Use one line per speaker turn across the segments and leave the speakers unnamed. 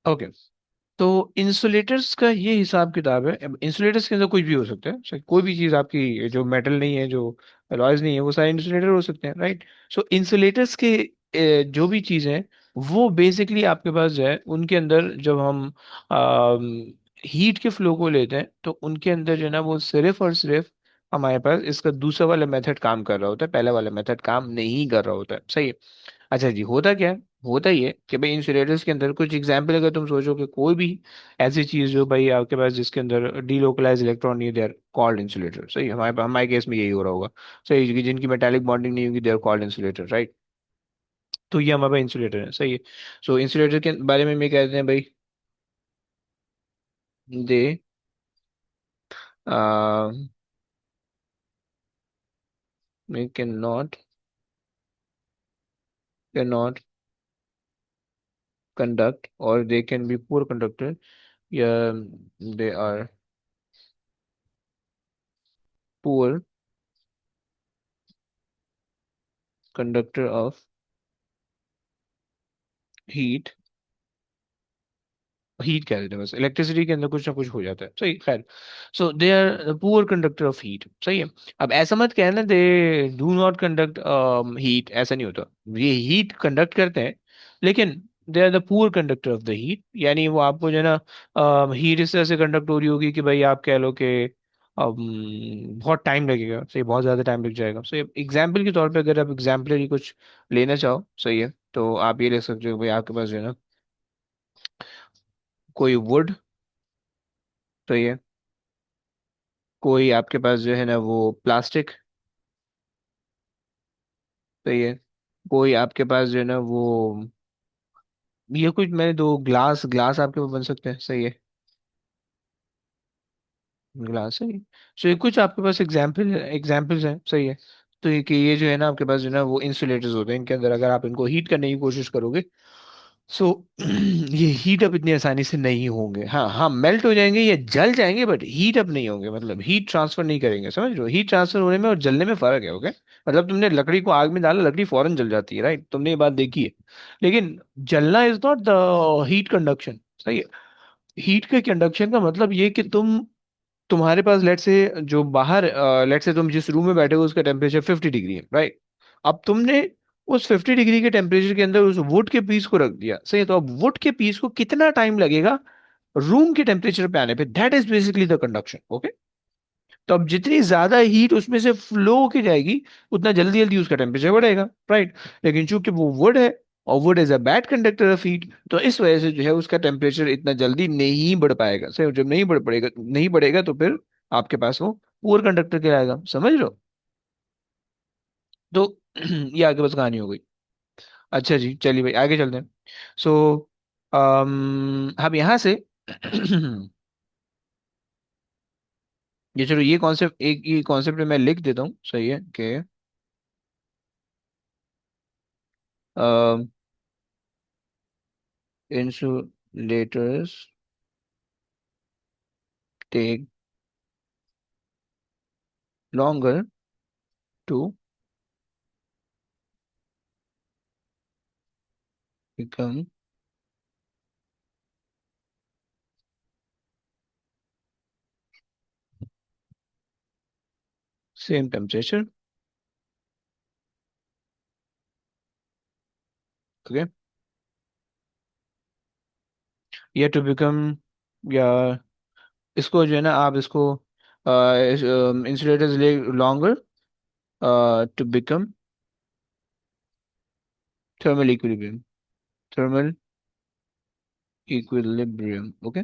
Okay. तो insulators का ये हिसाब किताब है। अब इंसुलेटर्स के अंदर कुछ भी हो सकता है, कोई भी चीज़ आपकी जो मेटल नहीं है, जो अलॉयज नहीं है, वो सारे इंसुलेटर हो सकते हैं, राइट। सो इंसुलेटर्स के जो भी चीज़ें हैं, वो बेसिकली आपके पास जो है उनके अंदर जब हम हीट के फ्लो को लेते हैं, तो उनके अंदर जो है ना वो सिर्फ और सिर्फ हमारे पास इसका दूसरा वाला मेथड काम कर रहा होता है, पहला वाला मेथड काम नहीं कर रहा होता है, सही है। अच्छा जी, होता क्या है? होता ही है कि भाई इंसुलेटर्स के अंदर कुछ एग्जाम्पल, अगर तुम सोचो कि कोई भी ऐसी चीज जो भाई आपके पास जिसके अंदर डीलोकलाइज इलेक्ट्रॉन नहीं है, दे आर कॉल्ड इंसुलेटर, सही। हमारे केस में यही हो रहा होगा, सही, कि जिनकी मेटालिक बॉन्डिंग नहीं होगी, they are called insulator, right. तो ये हमारे पास इंसुलेटर है, सही है। सो इंसुलेटर के बारे में मैं कहते हैं भाई, they may can not conduct, or they can be poor conductor. Yeah, they are poor conductor of heat। Heat कह देते हैं बस, इलेक्ट्रिसिटी के अंदर कुछ ना कुछ हो जाता है, सही, खैर। So they are poor conductor of heat, सही है। अब ऐसा मत कहना they do not conduct heat, ऐसा नहीं होता। ये हीट कंडक्ट करते हैं, लेकिन they are the poor conductor of the heat, यानी वो आपको जो है ना हीट इस तरह से कंडक्ट हो रही होगी कि भाई आप कह लो कि बहुत टाइम लगेगा, सही, बहुत ज़्यादा टाइम लग जाएगा। सो एग्जाम्पल के तौर पे अगर आप एग्जाम्पलरी कुछ लेना चाहो, सही है, तो आप ये ले सकते हो भाई, आपके पास जो है ना कोई वुड, सही है, कोई आपके पास जो है ना वो प्लास्टिक, सही है, कोई आपके पास जो है ना वो, ये कुछ मैंने दो ग्लास ग्लास आपके पास बन सकते हैं, सही है, ग्लास है। सो ये कुछ आपके पास एग्जाम्पल्स हैं, सही है। तो ये कि ये जो है ना आपके पास जो है ना वो इंसुलेटर्स होते हैं, इनके अंदर अगर आप इनको हीट करने की कोशिश करोगे, सो ये हीट अप इतनी आसानी से नहीं होंगे। हाँ हाँ, मेल्ट हो जाएंगे या जल जाएंगे, बट हीट अप नहीं होंगे, मतलब हीट ट्रांसफर नहीं करेंगे, समझ रहे हो? हीट ट्रांसफर होने में और जलने में फर्क है, ओके। मतलब तुमने लकड़ी को आग में डाला, लकड़ी फौरन जल जाती है, राइट, तुमने ये बात देखी है। लेकिन जलना is not the heat conduction, सही है। हीट के कंडक्शन का मतलब ये कि तुम्हारे पास लेट से जो बाहर, लेट से तुम जिस रूम में बैठे हो उसका टेम्परेचर 50 डिग्री है, राइट। अब तुमने उस 50 डिग्री के टेम्परेचर के अंदर उस वुड के पीस को रख दिया, सही है। तो अब वुड के पीस को कितना टाइम लगेगा रूम के टेम्परेचर पे आने पे, that is basically the conduction, okay. तो अब जितनी ज्यादा हीट उसमें से फ्लो होके जाएगी, उतना जल्दी जल्दी उसका टेम्परेचर बढ़ेगा, राइट। लेकिन चूंकि वो वुड है, और would is a bad conductor of heat, तो इस वजह से जो है उसका टेम्परेचर इतना जल्दी नहीं बढ़ पाएगा, सही। जब नहीं बढ़ेगा तो फिर आपके पास वो पुअर कंडक्टर कहलाएगा, समझ रहे हो? तो ये आगे बस कहानी हो गई। अच्छा जी, चलिए भाई आगे चलते हैं। सो हम यहाँ से ये चलो, ये कॉन्सेप्ट, एक ये कॉन्सेप्ट मैं लिख देता हूँ, सही है कि insulators take longer to become same temperature, okay, या टू बिकम, या इसको जो है ना आप इसको इंसुलेटर्स ले longer to become thermal equilibrium, thermal equilibrium, okay.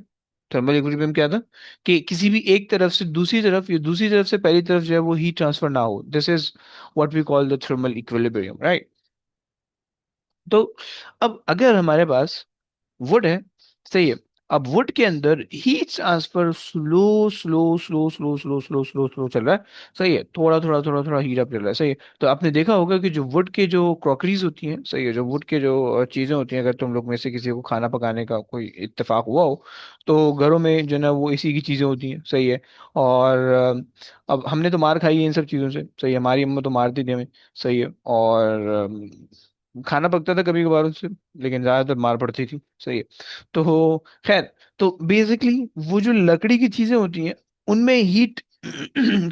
Thermal equilibrium क्या था? कि किसी भी एक तरफ से दूसरी तरफ, या दूसरी तरफ से पहली तरफ जो है वो हीट ट्रांसफर ना हो, this is what we call the thermal equilibrium, right. तो अब अगर हमारे पास वुड है, सही है। अब वुड के अंदर heat transfer slow slow slow slow slow slow slow slow चल रहा है, सही है। थोड़ा थोड़ा थोड़ा थोड़ा हीट अप चल रहा है, सही है। तो आपने देखा होगा कि जो वुड के जो क्रॉकरीज होती हैं, सही है, जो वुड के जो चीजें होती हैं, अगर तुम लोग में से किसी को खाना पकाने का कोई इत्तेफाक हुआ हो, तो घरों में जो है ना वो इसी की चीजें होती हैं, सही है। और अब हमने तो मार खाई है इन सब चीजों से, सही है, हमारी अम्मा तो मारती थी हमें, सही है। और खाना पकता था कभी कभार उससे, लेकिन ज्यादातर मार पड़ती थी। सही है। तो खैर, तो बेसिकली वो जो लकड़ी की चीजें होती हैं उनमें हीट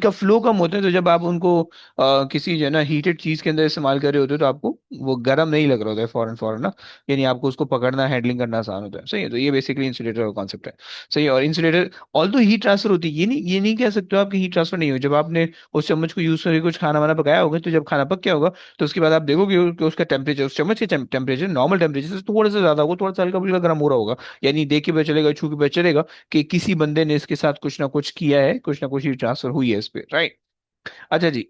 का फ्लो कम होता है, तो जब आप उनको किसी जो है ना हीटेड चीज के अंदर इस्तेमाल कर रहे होते हो तो आपको वो गर्म नहीं लग रहा होता है फौरन फौरन ना, यानी आपको उसको पकड़ना हैंडलिंग करना आसान होता है। सही है। तो ये बेसिकली इंसुलेटर का कॉन्सेप्ट है। सही है। और इंसुलेटर ऑल तो हीट ट्रांसफर होती है, ये नहीं कह सकते हो आप कि हीट ट्रांसफर नहीं हो। जब आपने उस चम्मच को यूज करके कुछ खाना वाना पकाया होगा, तो जब खाना पक गया होगा तो उसके बाद आप देखोगे कि उसका टेम्परेचर, उस चम्मच के टेम्परेचर नॉर्मल टेम्परेचर से थोड़ा सा ज्यादा होगा, थोड़ा सा हल्का फुल्का गर्म हो रहा होगा। यानी देख के पता चलेगा, छू के पता चलेगा कि किसी बंदे ने इसके साथ कुछ ना कुछ किया है, कुछ ना कुछ हीट ट्रांसफर हुई है इस पे, राइट। अच्छा जी।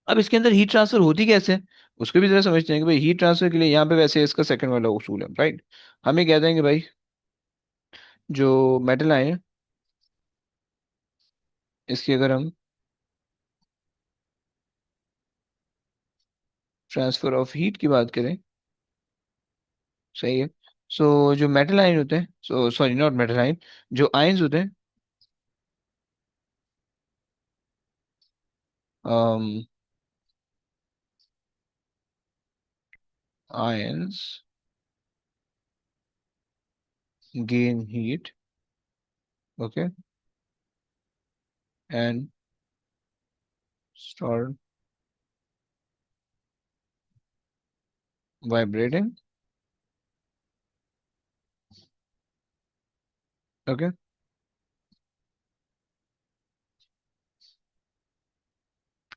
अब इसके अंदर हीट ट्रांसफर होती कैसे है, उसको भी जरा समझते हैं कि भाई हीट ट्रांसफर के लिए यहाँ पे वैसे इसका सेकंड वाला उसूल है, राइट। हम ये कहते हैं कि भाई जो मेटल आए हैं, इसकी अगर हम ट्रांसफर ऑफ हीट की बात करें, सही है। सो जो मेटल आयन होते हैं, so sorry not metal ion, जो आयंस होते हैं, ions gain heat, okay, and start vibrating, okay,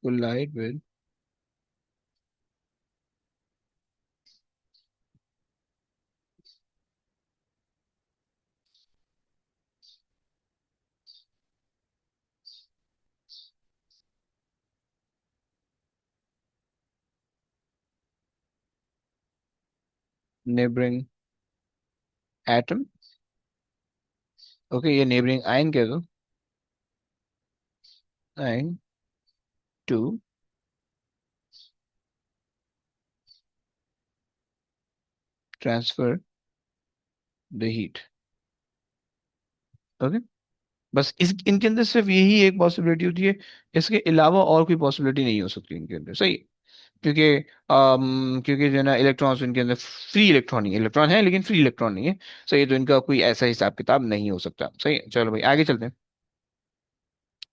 collide with neighboring atom, okay, ये neighboring ion कह दो, ion to transfer the heat, okay। बस इस इनके अंदर सिर्फ यही एक पॉसिबिलिटी होती है, इसके अलावा और कोई पॉसिबिलिटी नहीं हो सकती इनके अंदर, सही है। क्योंकि क्योंकि जो है ना इलेक्ट्रॉन्स इनके अंदर फ्री इलेक्ट्रॉन नहीं है, इलेक्ट्रॉन है लेकिन फ्री इलेक्ट्रॉन नहीं है। सही है। तो इनका कोई ऐसा हिसाब किताब नहीं हो सकता। सही है। चलो भाई आगे चलते हैं।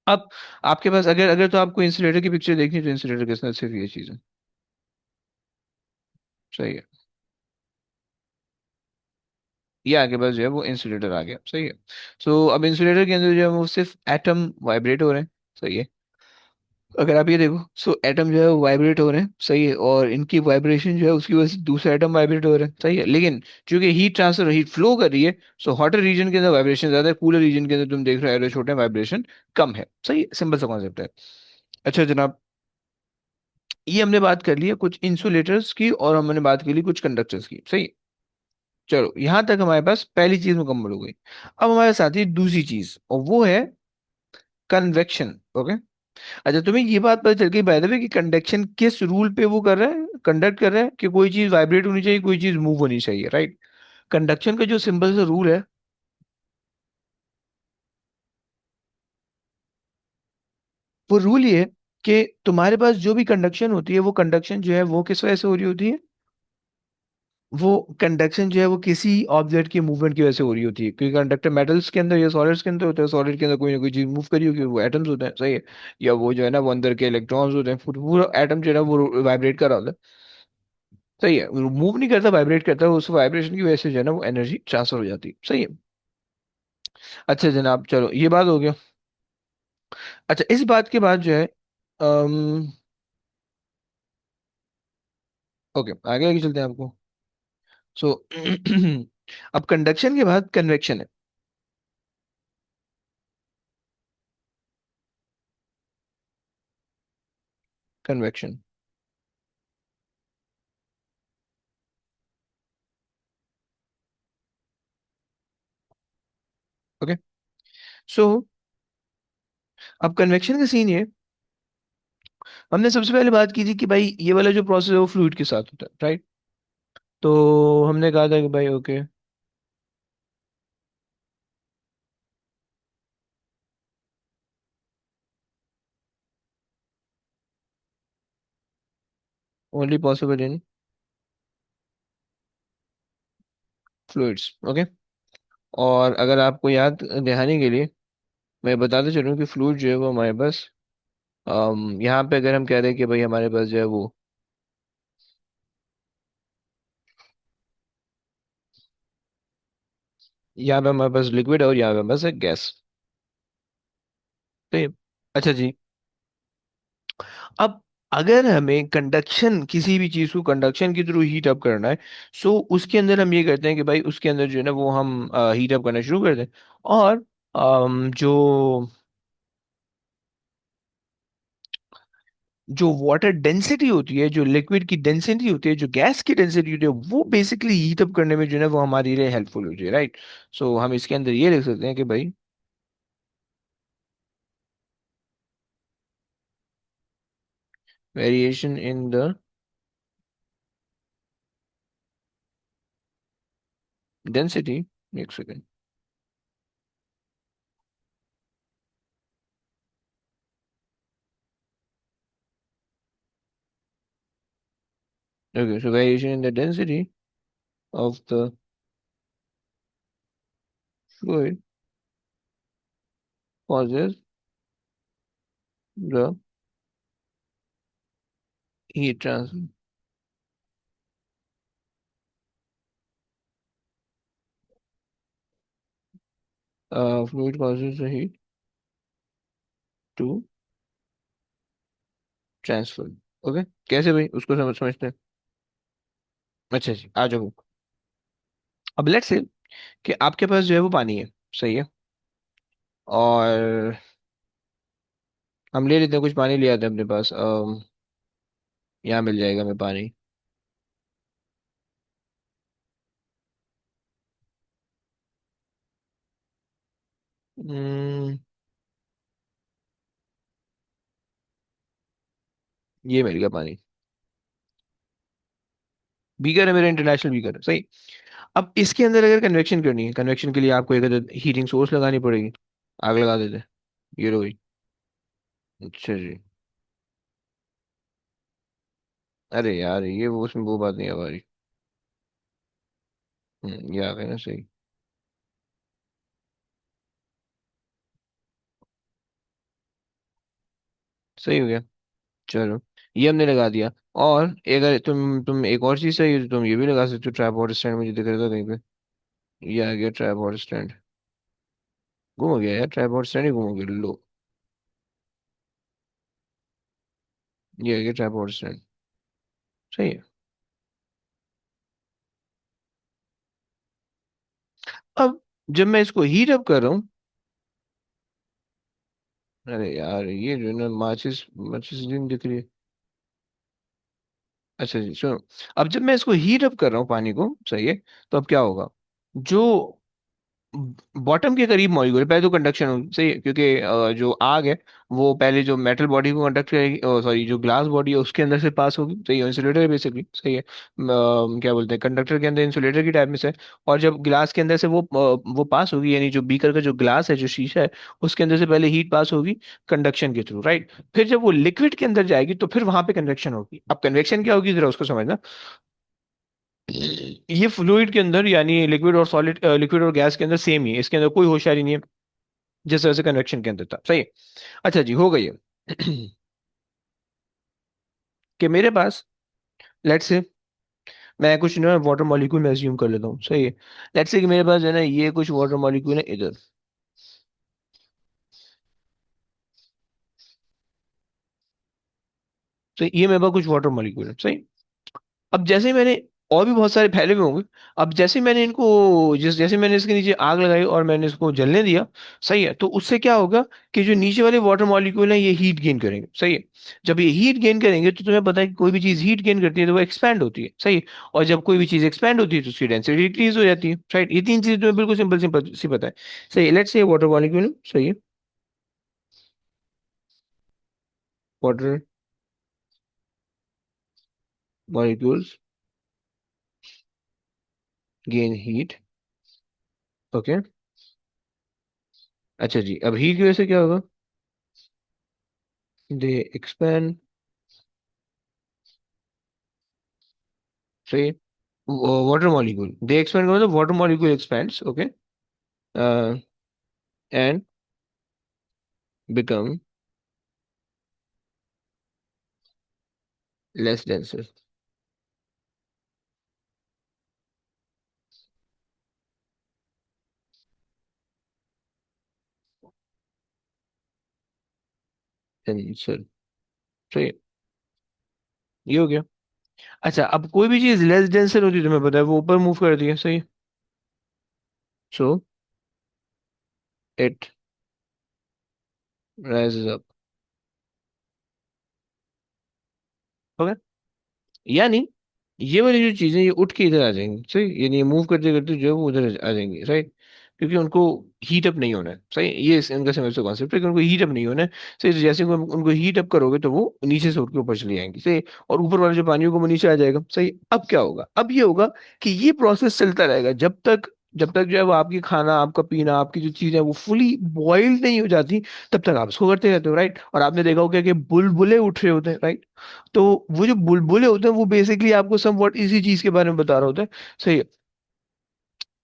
अब आपके पास अगर अगर तो आपको इंसुलेटर की पिक्चर देखनी है, तो इंसुलेटर के अंदर सिर्फ ये चीज है। सही है। ये आगे बस जो है वो इंसुलेटर आ गया। सही है। सो अब इंसुलेटर के अंदर जो है वो सिर्फ एटम वाइब्रेट हो रहे हैं। सही है। अगर आप ये देखो, सो एटम जो है वो वाइब्रेट हो रहे हैं। सही है। और इनकी वाइब्रेशन जो है उसकी वजह से दूसरे एटम वाइब्रेट हो रहे हैं। सही है। लेकिन चूंकि हीट ट्रांसफर, हीट फ्लो कर रही है, सो हॉटर रीजन के अंदर वाइब्रेशन ज्यादा है, कूलर रीजन के अंदर तुम देख रहे हो छोटे वाइब्रेशन कम है। सही है। सिंपल सा कॉन्सेप्ट है। अच्छा जनाब, ये हमने बात कर ली है कुछ इंसुलेटर्स की और हमने बात कर ली कुछ कंडक्टर्स की। सही। चलो यहां तक हमारे पास पहली चीज मुकम्मल हो गई। अब हमारे साथ ही दूसरी चीज, और वो है कन्वेक्शन। ओके। अच्छा तुम्हें ये बात पता चल गई बाय द वे कि कंडक्शन किस रूल पे वो कर रहा है, कंडक्ट कर रहा है, कि कोई चीज वाइब्रेट होनी चाहिए, कोई चीज मूव होनी चाहिए, राइट। कंडक्शन का जो सिंपल सा रूल है, वो रूल ये है कि तुम्हारे पास जो भी कंडक्शन होती है, वो कंडक्शन जो है वो किस वजह से हो रही होती है, वो कंडक्शन जो है वो किसी ऑब्जेक्ट के मूवमेंट की वजह से हो रही होती है। क्योंकि कंडक्टर मेटल्स के अंदर या सॉलिड्स के अंदर होता है, सॉलिड के अंदर कोई ना कोई चीज मूव करी होगी, वो एटम्स होते हैं। सही है। या वो जो है ना वो अंदर के इलेक्ट्रॉन्स होते हैं, पूरा एटम जो है ना वो वाइब्रेट कर रहा होता है। सही है। मूव नहीं करता, वाइब्रेट करता है, उस वाइब्रेशन की वजह से जो है ना वो एनर्जी ट्रांसफर हो जाती है। सही है। अच्छा जनाब, चलो ये बात हो गया। अच्छा इस बात के बाद जो है, ओके आगे आगे चलते हैं आपको। सो अब कंडक्शन के बाद कन्वेक्शन है। कन्वेक्शन। ओके। सो अब कन्वेक्शन का सीन ये, हमने सबसे पहले बात की थी कि भाई ये वाला जो प्रोसेस है वो फ्लूइड के साथ होता है, राइट। तो हमने कहा था कि भाई okay, only possible in, fluids. Okay. और अगर आपको याद दहाने के लिए मैं बताते चलूँ कि फ्लूइड जो है वो हमारे पास यहाँ पे अगर हम कह रहे हैं कि भाई हमारे पास जो है वो यहाँ पे हमारे पास लिक्विड है और यहाँ पे हमारे पास है गैस। तो अच्छा जी। अब अगर हमें कंडक्शन किसी भी चीज को कंडक्शन के थ्रू हीट अप करना है, सो उसके अंदर हम ये करते हैं कि भाई उसके अंदर जो है ना वो हम हीट अप करना शुरू कर दें। और जो जो वाटर डेंसिटी होती है, जो लिक्विड की डेंसिटी होती है, जो गैस की डेंसिटी होती है, वो बेसिकली हीट अप करने में जो है ना वो हमारे लिए हेल्पफुल होती है, राइट। सो हम इसके अंदर ये लिख सकते हैं कि भाई वेरिएशन इन द डेंसिटी। एक second. Okay, so variation in the density of the fluid causes the heat transfer. Fluid causes the heat to transfer. Okay. कैसे भाई उसको समझते हैं। अच्छा जी, आ जाओ। अब लेट्स से कि आपके पास जो है वो पानी है, सही है। और हम ले लेते हैं, कुछ पानी ले आते हैं अपने पास। यहाँ मिल जाएगा हमें पानी। हम्म, ये मिल गया पानी। बीकर है मेरा, इंटरनेशनल बीकर है, सही। अब इसके अंदर अगर कन्वेक्शन करनी है, कन्वेक्शन के लिए आपको एक हीटिंग सोर्स लगानी पड़ेगी। आग लगा देते हैं। ये लो भाई। अच्छा जी। अरे यार ये वो उसमें वो बात नहीं है हमारी। ये आ गया ना, सही। सही हो गया। चलो, ये हमने लगा दिया। और अगर तुम एक और चीज चाहिए तो तुम ये भी लगा सकते हो, ट्राइपॉड स्टैंड मुझे दिख रहा था कहीं पे। ये आ गया ट्राइपॉड स्टैंड। घूम गया यार, ट्राइपॉड स्टैंड ही घूम गया, लो। ये आ गया ट्राइपॉड स्टैंड। सही है। अब जब मैं इसको हीट अप कर रहा हूँ, अरे यार ये जो है ना माचिस माचिस नहीं दिख रही है। अच्छा जी सुनो। अब जब मैं इसको हीट अप कर रहा हूँ पानी को, सही है। तो अब क्या होगा, जो बॉटम के करीब मॉलिक्यूल है, पहले तो कंडक्शन होगी, सही है, क्योंकि जो आग है वो पहले जो मेटल बॉडी को कंडक्ट करेगी, सॉरी जो ग्लास बॉडी है उसके अंदर से पास होगी, सही है, इंसुलेटर है बेसिकली, सही है। क्या बोलते हैं, कंडक्टर के अंदर इंसुलेटर की टाइप में से है। और जब ग्लास के अंदर से वो पास होगी, यानी जो बीकर का जो ग्लास है, जो शीशा है, उसके अंदर से पहले हीट पास होगी कंडक्शन के थ्रू, राइट। फिर जब वो लिक्विड के अंदर जाएगी तो फिर वहां पे कन्वेक्शन होगी। अब कन्वेक्शन क्या होगी जरा उसको समझना। ये फ्लूइड के अंदर यानी लिक्विड और सॉलिड, लिक्विड और गैस के अंदर सेम ही है, इसके अंदर कोई होशियारी नहीं है, जिस तरह से कन्वेक्शन के अंदर था, सही है। अच्छा जी, हो गई है। कि मेरे पास, लेट्स से मैं कुछ ना वाटर मॉलिक्यूल में अज्यूम कर लेता हूँ, सही है। लेट्स से कि मेरे पास है ना ये कुछ वाटर मॉलिक्यूल है इधर। तो ये मेरे पास कुछ वाटर मॉलिक्यूल है, सही। अब जैसे ही मैंने, और भी बहुत सारे फैले हुए होंगे। अब जैसे मैंने इनको जैसे मैंने इसके नीचे आग लगाई और मैंने इसको जलने दिया, सही है, तो उससे क्या होगा कि जो नीचे वाले वाटर मॉलिक्यूल हैं ये हीट गेन करेंगे, सही है। जब ये हीट गेन करेंगे तो तुम्हें पता है कि कोई भी चीज हीट गेन करती है तो वो एक्सपैंड होती है, सही है। और जब कोई भी चीज एक्सपैंड होती है तो उसकी डेंसिटी डिक्रीज हो जाती है, राइट। ये तीन चीजें तुम्हें बिल्कुल सिंपल सिंपल सी पता है, सही है। लेट्स से वाटर मॉलिक्यूल, सही है। Water molecules gain heat. Okay. अच्छा जी, अब हीट की वजह से क्या होगा, दे एक्सपैंड, सही है। वाटर मॉलिक्यूल दे एक्सपेंड करो तो water molecule expends, okay, and become less denser. Denser, सही है, ये हो गया। अच्छा, अब कोई भी चीज लेस डेंसर होती है तुम्हें पता है वो ऊपर मूव करती है, सही है। So it rises up, okay. यानी ये वाली जो चीजें ये उठ के इधर आ जाएंगी, सही, यानी ये मूव करते करते जो है वो उधर आ जाएंगी, राइट, क्योंकि उनको हीट अप नहीं होना है, सही, ये इनका समझ कॉन्सेप्ट है कि उनको हीट अप नहीं होना है। सही, तो जैसे उनको हीट अप करोगे तो वो नीचे से उठ के ऊपर चली जाएंगी, सही, और ऊपर वाला जो पानी होगा वो नीचे आ जाएगा, सही। अब क्या होगा, अब ये होगा कि ये प्रोसेस चलता रहेगा जब तक जो है वो आपकी खाना, आपका पीना, आपकी जो चीज है वो फुली बॉइल्ड नहीं हो जाती, तब तक आप इसको करते रहते हो, राइट। और आपने देखा होगा कि बुलबुले उठ रहे होते हैं, राइट। तो वो जो बुलबुले होते हैं वो बेसिकली आपको समवॉट इसी चीज के बारे में बता रहे होते हैं, सही है,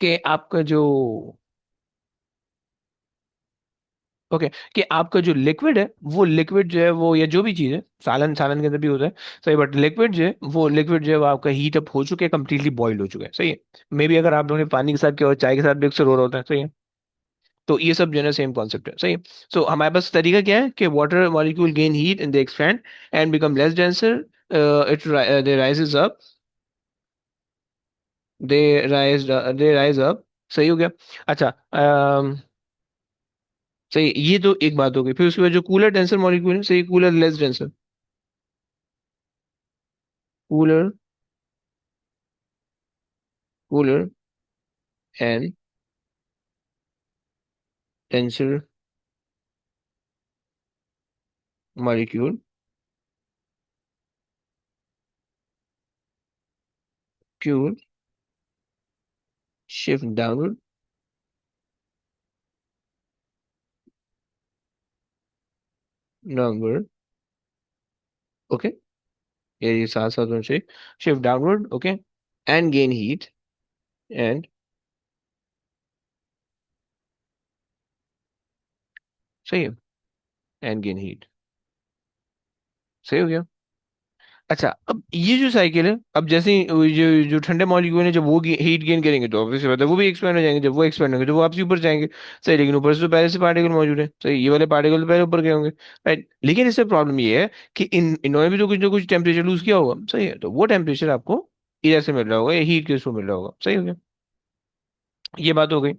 कि आपका जो, ओके, कि आपका जो लिक्विड है वो लिक्विड जो है वो, या जो भी चीज है, सालन सालन के अंदर भी होता है, सही, बट लिक्विड जो है वो लिक्विड जो है वो आपका हीट अप हो चुके हैं, कंप्लीटली बॉइल्ड हो चुका है, सही है। मे बी अगर आप लोगों ने पानी के साथ किया और चाय के साथ भी अक्सर हो रहा होता है, सही है। तो ये सब जो है ना सेम कॉन्सेप्ट है, सही है। सो हमारे पास तरीका क्या है कि water molecule gain heat and they expand and become less denser, it they rises up, they they rise up, सही हो गया। अच्छा, सही, ये तो एक बात हो गई। फिर उसके बाद जो कूलर डेंसर मॉलिक्यूल है, सही, cooler less denser, cooler, cooler and denser molecule Kiul shift downward downward, okay, ये साथ साथ होना चाहिए, shift downward, okay, and gain heat and, सही है, एंड गेन हीट, सही हो गया। अच्छा, अब ये जो साइकिल है, अब जैसे ही वो जो जो ठंडे मॉलिक्यूल है जब वो हीट गेन करेंगे तो ऑब्वियसली बात है वो भी एक्सपेंड हो जाएंगे, जब वो एक्सपेंड होंगे तो वो आपसे ऊपर जाएंगे, सही। लेकिन ऊपर से तो पहले से पार्टिकल मौजूद है, सही, ये वाले पार्टिकल तो पहले ऊपर गए होंगे, राइट। लेकिन इससे प्रॉब्लम ये है कि इन्होंने भी तो कुछ ना कुछ टेम्परेचर लूज किया होगा, सही है, तो वो टेम्परेचर आपको इधर से मिल रहा होगा या हीट के थ्रू मिल रहा होगा, सही हो गया, ये बात हो गई।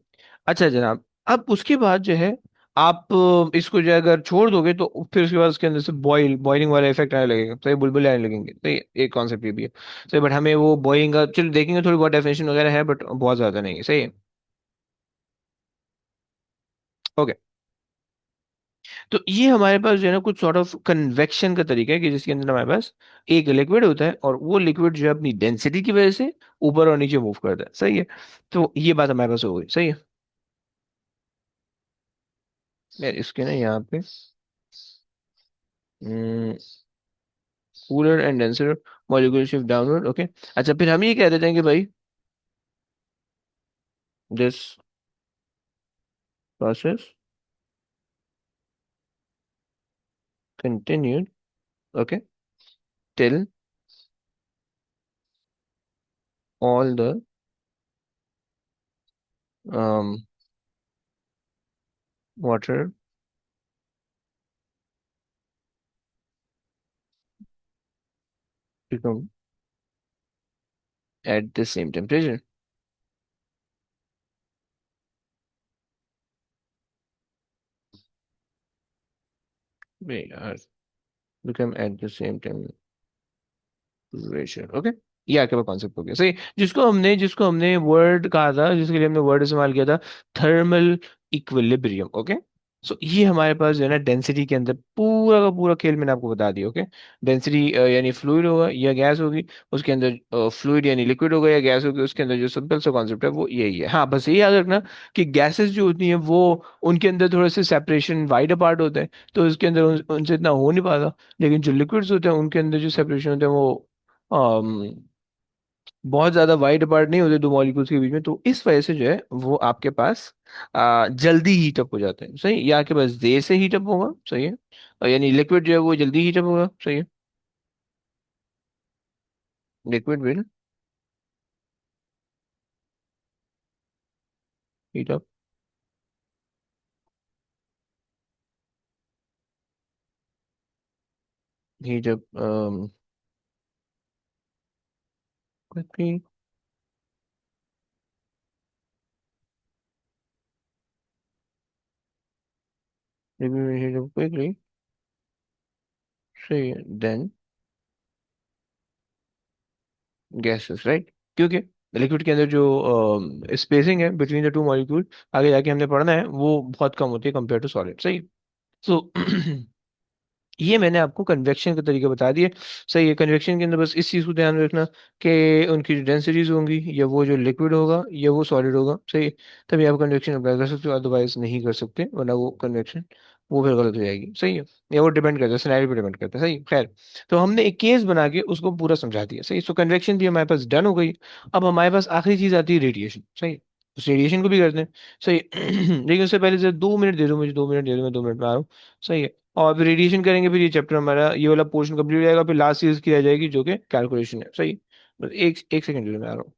अच्छा जनाब, अब उसके बाद जो है आप इसको जो है अगर छोड़ दोगे तो फिर उसके बाद उसके अंदर से बॉइलिंग वाला इफेक्ट आने लगेगा, सही, बुलबुले आने लगेंगे, सही, एक कॉन्सेप्ट ये भी है, सही। बट हमें वो बॉइलिंग का चलो देखेंगे, थोड़ी बहुत डेफिनेशन वगैरह है बट बहुत ज्यादा नहीं है, सही है, ओके। तो ये हमारे पास जो है ना कुछ सॉर्ट ऑफ कन्वेक्शन का तरीका है कि जिसके अंदर हमारे पास एक लिक्विड होता है और वो लिक्विड जो है अपनी डेंसिटी की वजह से ऊपर और नीचे मूव करता है, सही है। तो ये बात हमारे पास हो गई, सही है। यार इसके ना यहाँ पे cooler and denser molecule shift downward, okay. अच्छा, फिर हम ये कह देते हैं कि भाई this process continued, okay, till all the water become at the same temperature, become at the same temperature, okay. ये आपके पास कॉन्सेप्ट हो गया, सही। जिसको हमने वर्ड कहा था, जिसके लिए हमने वर्ड इस्तेमाल किया था, थर्मल इक्विलिब्रियम, ओके। सो ये हमारे पास जो है ना डेंसिटी के अंदर पूरा का पूरा खेल मैंने आपको बता दिया, ओके। डेंसिटी यानी फ्लूइड होगा या गैस होगी, उसके अंदर फ्लूइड यानी लिक्विड होगा या गैस होगी, उसके अंदर जो सिंपल सा कॉन्सेप्ट है वो यही है। हाँ, बस ये याद रखना कि गैसेस जो होती हैं वो, उनके अंदर थोड़े से सेपरेशन वाइड अपार्ट होते हैं, तो उसके अंदर उनसे इतना हो नहीं पाता। लेकिन जो लिक्विड्स होते हैं उनके अंदर जो सेपरेशन होते हैं वो बहुत ज्यादा वाइड अपार्ट नहीं होते दो मॉलिक्यूल्स के बीच में, तो इस वजह से जो है वो आपके पास जल्दी हीटअप हो जाते हैं, सही, या आपके पास देर से हीटअप होगा, सही है, और यानी लिक्विड जो है वो जल्दी हीटअप होगा, सही है, liquid will heat up, heat up quickly, liquid will heat up quickly, सही है, देन गैसेस, राइट, क्योंकि लिक्विड के अंदर जो स्पेसिंग है बिटवीन द टू मॉलिक्यूल, आगे जाके हमने पढ़ना है, वो बहुत कम होती है कंपेयर टू सॉलिड, सही। सो ये मैंने आपको कन्वेक्शन के तरीके बता दिए, सही है। कन्वेक्शन के अंदर बस इस चीज़ को ध्यान में रखना कि उनकी जो डेंसिटीज होंगी, या वो जो लिक्विड होगा या वो सॉलिड होगा, सही, तभी आप कन्वेक्शन अप्लाई कर सकते हो, अदरवाइज नहीं कर सकते, वरना वो कन्वेक्शन वो फिर गलत हो जाएगी, सही है। या वो डिपेंड करता है, सिनेरियो पे डिपेंड करता है, सही, खैर। तो हमने एक केस बना के उसको पूरा समझा दिया, सही। सो कन्वेक्शन भी हमारे पास डन हो गई। अब हमारे पास आखिरी चीज़ आती है रेडिएशन, सही। उस रेडिएशन को भी करते हैं, सही। लेकिन उससे पहले से 2 मिनट दे दो मुझे, 2 मिनट दे दो, मैं 2 मिनट में आ रहा हूँ, सही है। और फिर रेडिएशन करेंगे, फिर ये चैप्टर हमारा ये वाला पोर्शन कंप्लीट हो जाएगा, फिर लास्ट चीज की रह जाएगी जो कि कैलकुलेशन है, सही। बस एक एक सेकंड में आ रहा हूँ।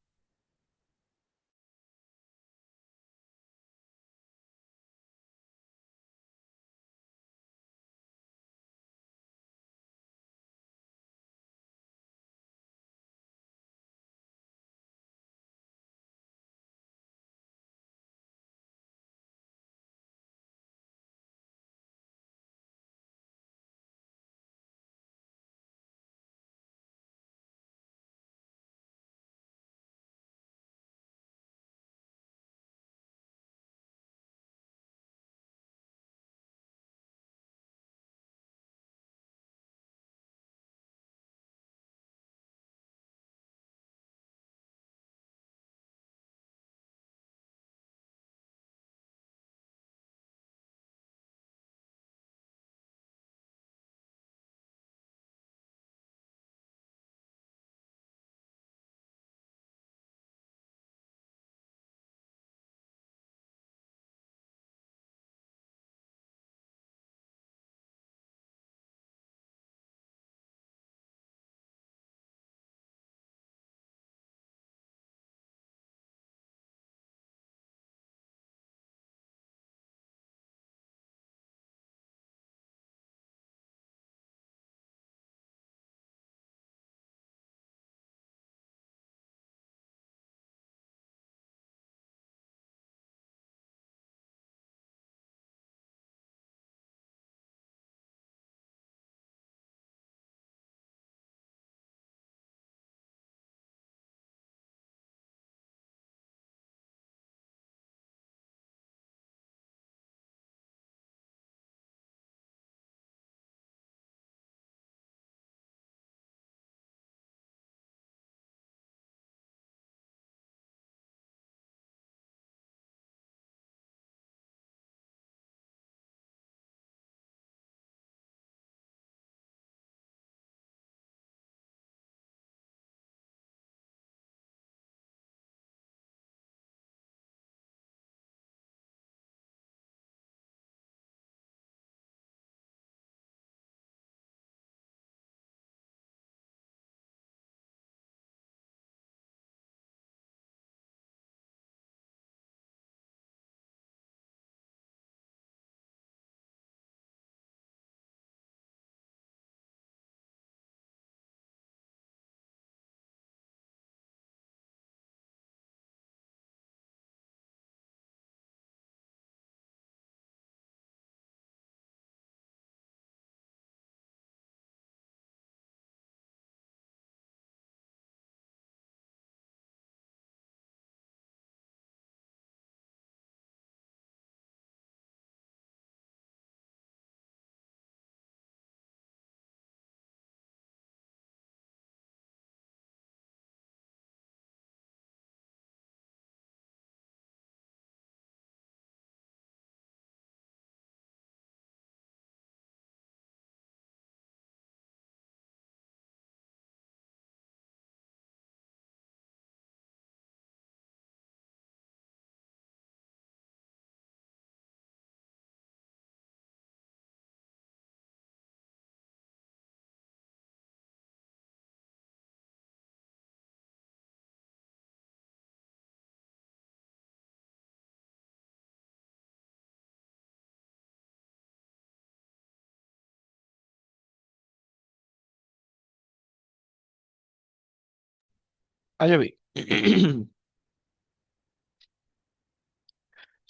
अच्छा भाई।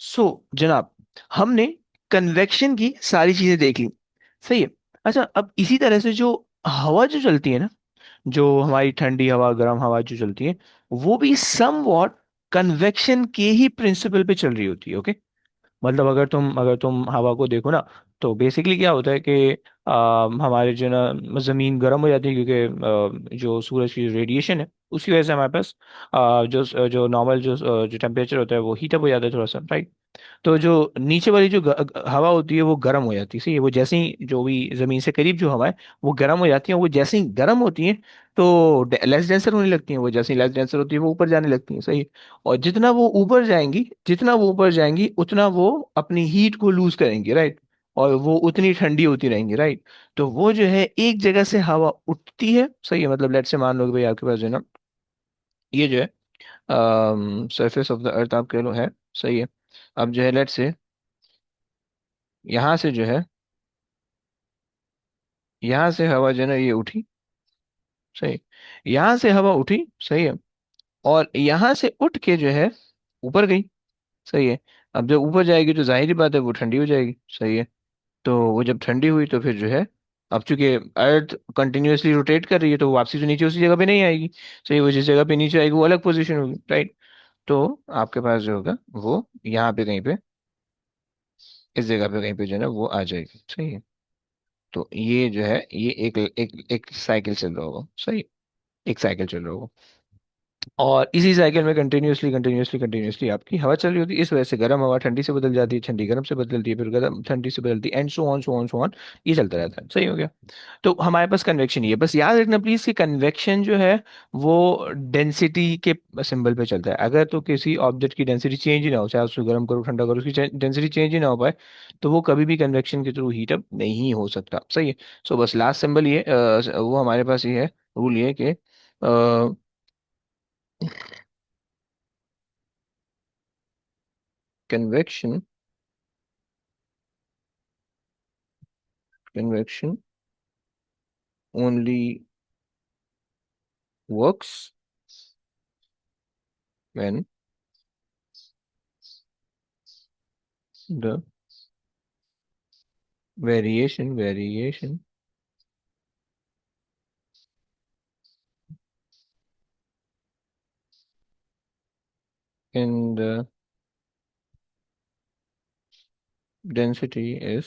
सो जनाब, हमने कन्वेक्शन की सारी चीजें देख ली, सही है। अच्छा, अब इसी तरह से जो हवा जो चलती है ना, जो हमारी ठंडी हवा गर्म हवा जो चलती है, वो भी सम वॉट कन्वेक्शन के ही प्रिंसिपल पे चल रही होती है, ओके। मतलब अगर तुम हवा को देखो ना, तो बेसिकली क्या होता है कि हमारे जो ना जमीन गर्म हो जाती है, क्योंकि जो सूरज की रेडिएशन है उसकी वजह से हमारे पास जो जो नॉर्मल जो टेम्परेचर होता है वो हीटअप हो जाता है थोड़ा सा, राइट। तो जो नीचे वाली जो हवा होती है वो गर्म हो जाती है, सही है। वो जैसे ही जो भी जमीन से करीब जो हवा है वो गर्म हो जाती है, वो जैसे ही गर्म होती है तो लेस डेंसर होने लगती है, वो जैसे ही लेस डेंसर होती है वो ऊपर जाने लगती है, सही है। और जितना वो ऊपर जाएंगी उतना वो अपनी हीट को लूज करेंगी, राइट। और वो उतनी ठंडी होती रहेंगी, राइट। तो वो जो है एक जगह से हवा उठती है, सही है। मतलब लेट से मान लो कि भाई आपके पास जो है ना, ये जो है सरफेस ऑफ द अर्थ आप कह लो है, सही है। अब जो है लेट से यहाँ से जो है, यहाँ से हवा जो है ना ये उठी, सही। यहाँ से हवा उठी, सही है। और यहाँ से उठ के जो है ऊपर गई, सही है। अब जब ऊपर जाएगी तो जाहिर सी बात है वो ठंडी हो जाएगी, सही है। तो वो जब ठंडी हुई तो फिर जो है, अब चूंकि अर्थ कंटिन्यूअसली रोटेट कर रही है तो वो वापसी तो नीचे उसी जगह पे नहीं आएगी, सही। वो जिस जगह पे नीचे आएगी वो अलग पोजीशन होगी, राइट। तो आपके पास जो होगा वो यहाँ पे कहीं पे, इस जगह पे कहीं पे जो है ना वो आ जाएगी, सही है। तो ये जो है ये एक एक एक साइकिल चल रहा होगा, सही। एक साइकिल चल रहा होगा, और इसी साइकिल में कंटिन्यूअसली कंटिन्यूअसली कंटिन्यूअसली आपकी हवा चल रही होती है। इस वजह से गर्म हवा ठंडी से बदल जाती है, ठंडी गर्म से बदलती है, फिर गर्म ठंडी से बदलती है, and so on so on so on. ये चलता रहता है, सही हो गया। तो हमारे पास कन्वेक्शन ही है, बस याद रखना प्लीज कि कन्वेक्शन जो है वो डेंसिटी के सिंबल पे चलता है। अगर तो किसी ऑब्जेक्ट की डेंसिटी चेंज ही ना हो, चाहे उसको गर्म करो ठंडा करो, उसकी डेंसिटी चेंज ही ना हो पाए, तो वो कभी भी कन्वेक्शन के थ्रू हीटअप नहीं हो सकता, सही है। सो बस लास्ट सिंबल ये वो हमारे पास ये है, रूल ये कि convection convection only works when the variation in the density is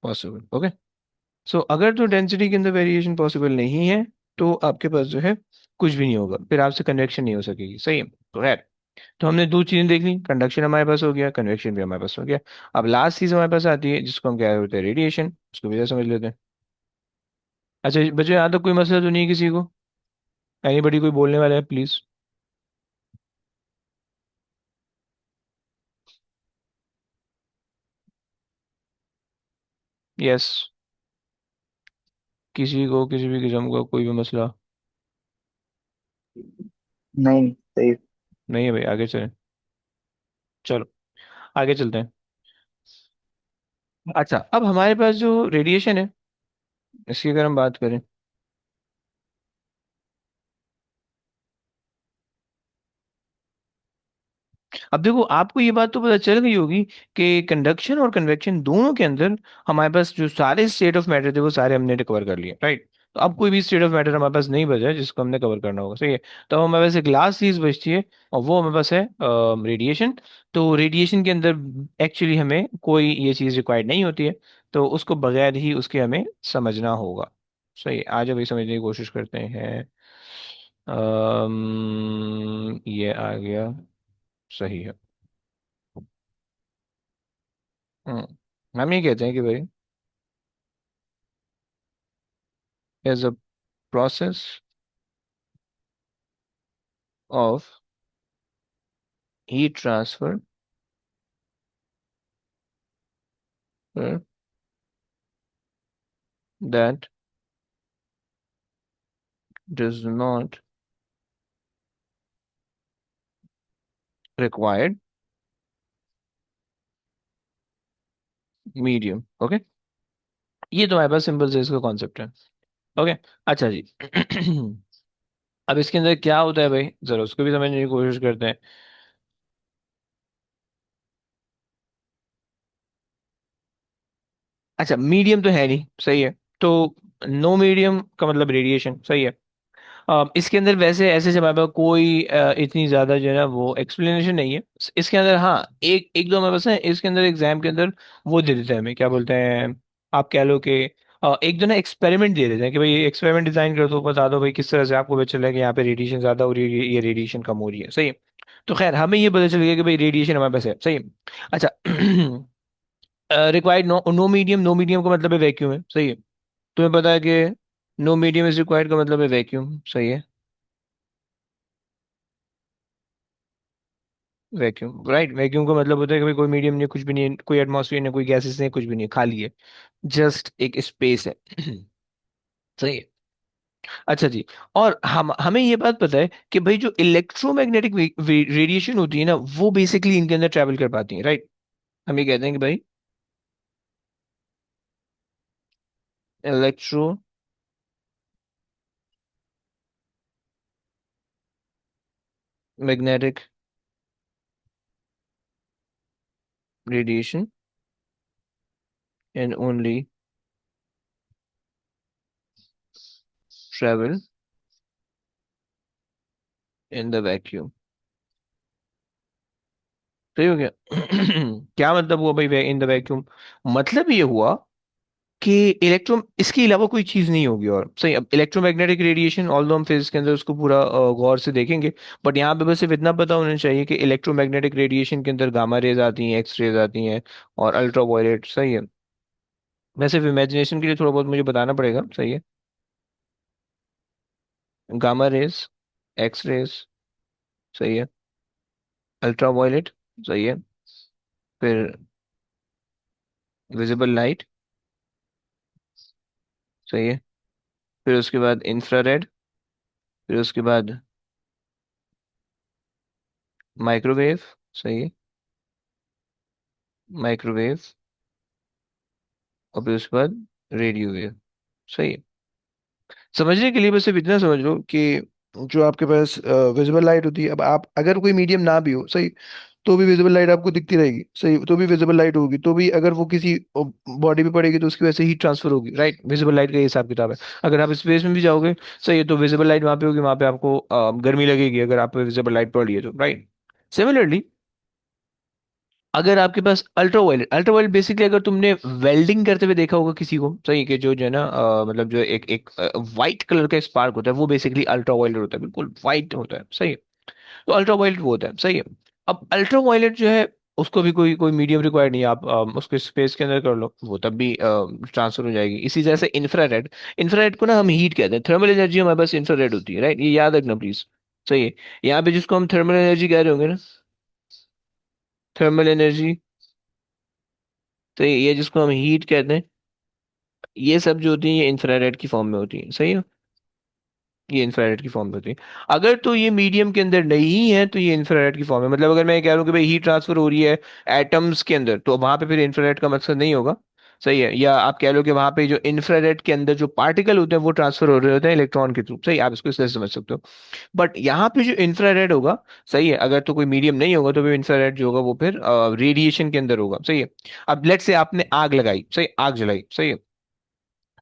possible, okay. So अगर तो डेंसिटी के अंदर वेरिएशन पॉसिबल नहीं है तो आपके पास जो है कुछ भी नहीं होगा, फिर आपसे कन्वेक्शन नहीं हो सकेगी, सही है। तो खैर, तो हमने दो चीजें देख ली, कंडक्शन हमारे पास हो गया, कन्वेक्शन भी हमारे पास हो गया। अब लास्ट चीज हमारे पास आती है जिसको हम क्या होते हैं, रेडिएशन। उसको भी समझ लेते हैं। अच्छा बच्चों, यहाँ तक कोई मसला तो नहीं है किसी को? एनीबडी कोई बोलने वाला है प्लीज? यस। किसी को किसी भी किस्म का कोई भी मसला
नहीं, सही।
नहीं है भाई? आगे चलें, चलो आगे चलते हैं। अच्छा, अब हमारे पास जो रेडिएशन है इसकी अगर हम बात करें, अब देखो आपको ये बात तो पता चल गई होगी कि कंडक्शन और कन्वेक्शन दोनों के अंदर हमारे पास जो सारे स्टेट ऑफ मैटर थे वो सारे हमने कवर कर लिए, राइट। तो अब कोई भी स्टेट ऑफ मैटर हमारे पास नहीं बचा है जिसको हमने कवर करना होगा, सही है। तो अब हमारे पास एक लास्ट चीज बचती है और वो हमारे पास है रेडिएशन। तो रेडिएशन के अंदर एक्चुअली हमें कोई ये चीज रिक्वायर्ड नहीं होती है, तो उसको बगैर ही उसके हमें समझना होगा, सही है। आज अभी समझने की कोशिश करते हैं। ये आ गया, सही है। हम ये कहते हैं कि भाई as a process of heat transfer that does not required medium, okay. ये तो हमारे पास सिंपल से इसका कॉन्सेप्ट है। ओके। अच्छा जी। अब इसके अंदर क्या होता है भाई, जरा उसको भी समझने की कोशिश करते हैं। अच्छा, मीडियम तो है नहीं, सही है। तो नो मीडियम का मतलब रेडिएशन, सही है। इसके अंदर वैसे ऐसे जब हमारे पास कोई इतनी ज्यादा जो है ना वो एक्सप्लेनेशन नहीं है इसके अंदर। हाँ, एक एक दो हमारे पास है इसके अंदर, एग्जाम के अंदर वो दे देते हैं हमें, क्या बोलते हैं, आप कह लो कि एक दो ना एक्सपेरिमेंट दे देते हैं कि भाई ये एक्सपेरिमेंट डिजाइन कर दो, बता दो भाई किस तरह से आपको पता चला कि यहाँ पे रेडिएशन ज्यादा हो रही है, ये रेडिएशन कम हो रही है, सही है। तो खैर हमें ये पता चल गया कि भाई रेडिएशन हमारे पास है, सही है। अच्छा। Required no no medium, no medium का मतलब है वैक्यूम है, सही है। तुम्हें पता है कि नो मीडियम इज रिक्वायर्ड का मतलब है वैक्यूम, सही है। Vacuum, right. वैक्यूम का मतलब होता है कि भाई कोई मीडियम नहीं, कुछ भी नहीं है, कोई एटमॉस्फेयर नहीं, कोई गैसेस नहीं, कुछ भी नहीं है, खाली है, जस्ट एक स्पेस है। सही है। अच्छा जी। और हम हमें ये बात पता है कि भाई जो इलेक्ट्रोमैग्नेटिक रेडिएशन होती है ना, वो बेसिकली इनके अंदर ट्रैवल कर पाती है, राइट। हम ये कहते हैं कि भाई electromagnetic radiation and only travel in the vacuum. सही हो गया। क्या मतलब हुआ भाई इन द वैक्यूम? मतलब ये हुआ कि इलेक्ट्रो इसके अलावा कोई चीज नहीं होगी, और सही। अब इलेक्ट्रोमैग्नेटिक रेडिएशन ऑल हम फिजिक्स के अंदर उसको पूरा गौर से देखेंगे, बट यहाँ पे बस सिर्फ इतना पता होना चाहिए कि इलेक्ट्रोमैग्नेटिक रेडिएशन के अंदर गामा रेज आती हैं, एक्स रेज आती हैं, और अल्ट्रा वायलेट, सही है। वैसे इमेजिनेशन के लिए थोड़ा बहुत मुझे बताना पड़ेगा, सही है। गामा रेज, एक्स रेज, सही है। अल्ट्रा वायलेट, सही है। फिर विजिबल लाइट, सही है। फिर उसके बाद इंफ्रारेड, फिर उसके बाद माइक्रोवेव, सही है। माइक्रोवेव, और फिर उसके बाद रेडियो वेव, सही है। समझने के लिए बस सिर्फ इतना समझ लो कि जो आपके पास विजिबल लाइट होती है, अब आप अगर कोई मीडियम ना भी हो, सही, तो भी विजिबल लाइट आपको दिखती रहेगी, सही, तो भी विजिबल लाइट होगी, तो भी अगर वो किसी बॉडी पे पड़ेगी तो उसकी वजह से हीट ट्रांसफर होगी, राइट। विजिबल लाइट का ये हिसाब किताब है। अगर आप स्पेस में भी जाओगे, सही है, तो विजिबल लाइट वहां पे होगी, वहां पे आपको गर्मी लगेगी अगर आप पे विजिबल लाइट पड़ रही है तो, राइट। सिमिलरली अगर आपके पास अल्ट्रावायलेट, अल्ट्रावायलेट बेसिकली अगर तुमने वेल्डिंग करते हुए देखा होगा किसी को, सही है, कि जो है ना मतलब जो एक एक वाइट कलर का स्पार्क होता है, वो बेसिकली अल्ट्रावायलेट होता है, बिल्कुल वाइट होता है, सही है। तो अल्ट्रावायलेट वो होता है, सही है। अब अल्ट्रावायलेट जो है उसको भी कोई कोई मीडियम रिक्वायर्ड नहीं है, आप उसको स्पेस के अंदर कर लो, वो तब भी ट्रांसफर हो जाएगी। इसी तरह से इंफ्रारेड, इंफ्रारेड को ना हम हीट कहते हैं, थर्मल एनर्जी हमारे पास इंफ्रारेड होती है, राइट, ये याद रखना प्लीज। सही है। यहाँ पे जिसको हम थर्मल एनर्जी कह रहे होंगे ना, थर्मल एनर्जी, तो ये जिसको हम हीट कहते हैं, ये सब जो होती है ये इंफ्रारेड की फॉर्म में होती है, सही है। ये इंफ्रारेड की फॉर्म में होती है। अगर तो ये मीडियम के अंदर नहीं है तो ये इंफ्रारेड की फॉर्म है। मतलब अगर मैं कह रहा हूँ कि भाई हीट ट्रांसफर हो रही है एटम्स के अंदर, तो वहां पे फिर इंफ्रारेड का मकसद नहीं होगा, सही है। या आप कह लो कि वहां पे जो इंफ्रारेड के अंदर जो पार्टिकल होते हैं वो ट्रांसफर हो रहे होते हैं इलेक्ट्रॉन के थ्रू, सही, आप इसको इसलिए समझ सकते हो। बट यहाँ पे जो इंफ्रारेड होगा, सही है, अगर तो कोई मीडियम नहीं होगा तो भी इंफ्रारेड जो होगा वो फिर रेडिएशन के अंदर होगा, सही है। अब लेट से आपने आग लगाई, सही, आग जलाई, सही है।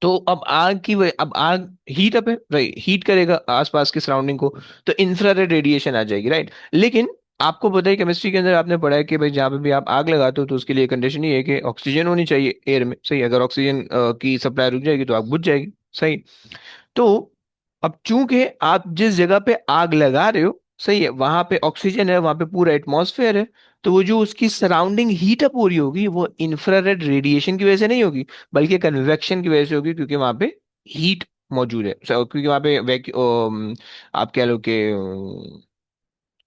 तो अब आग की अब आग हीट अप है, राइट, हीट करेगा आसपास के सराउंडिंग को, तो इंफ्रारेड रेडिएशन आ जाएगी, राइट। लेकिन आपको पता है केमिस्ट्री के अंदर आपने पढ़ा है कि भाई जहाँ पे भी आप आग लगाते हो तो उसके लिए कंडीशन ये है कि ऑक्सीजन होनी चाहिए एयर में, सही। अगर ऑक्सीजन की सप्लाई रुक जाएगी तो आग बुझ जाएगी, सही। तो अब चूंकि आप जिस जगह पे आग लगा रहे हो, सही है, वहां पे ऑक्सीजन है, वहां पे पूरा एटमॉस्फेयर है, तो वो जो उसकी सराउंडिंग हीट अप हो रही होगी वो इंफ्रारेड रेडिएशन की वजह से नहीं होगी, बल्कि कन्वेक्शन की वजह से होगी, क्योंकि वहां पे हीट मौजूद है। क्योंकि वहां पे आप कह लो कि